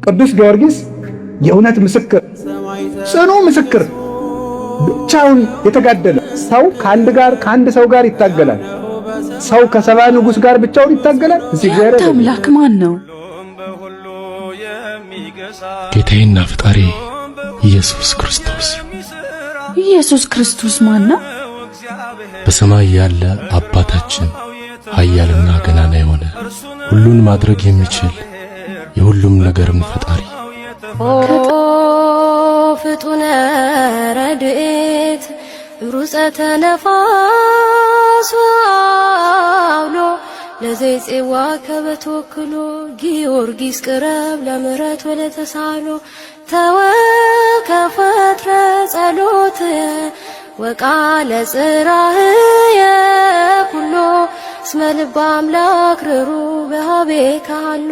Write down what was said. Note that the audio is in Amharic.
ቅዱስ ጊዮርጊስ የእውነት ምስክር፣ ጽኑ ምስክር፣ ብቻውን የተጋደለ ሰው ከአንድ ሰው ጋር ይታገላል። ሰው ከሰባ ንጉሥ ጋር ብቻውን ይታገላል። ያንተ አምላክ ማን ነው? ጌታዬና ፈጣሪ ኢየሱስ ክርስቶስ። ኢየሱስ ክርስቶስ ማን ነው? በሰማይ ያለ አባታችን ኃያልና ገናና የሆነ ሁሉን ማድረግ የሚችል የሁሉም ነገርም ፈጣሪ። ኦ ፍጡነ ረድኤት ሩፀተ ነፋስ አውሎ ለዘይፄዋ ከበተወክሎ ጊዮርጊስ ቅረብ ለምሕረት ወለተሳሎ ተወከፈትረ ጸሎትየ ወቃለ ጽራህየ ኩሎ እስመ ልበ አምላክ ርሩ በኀቤከ ሀሎ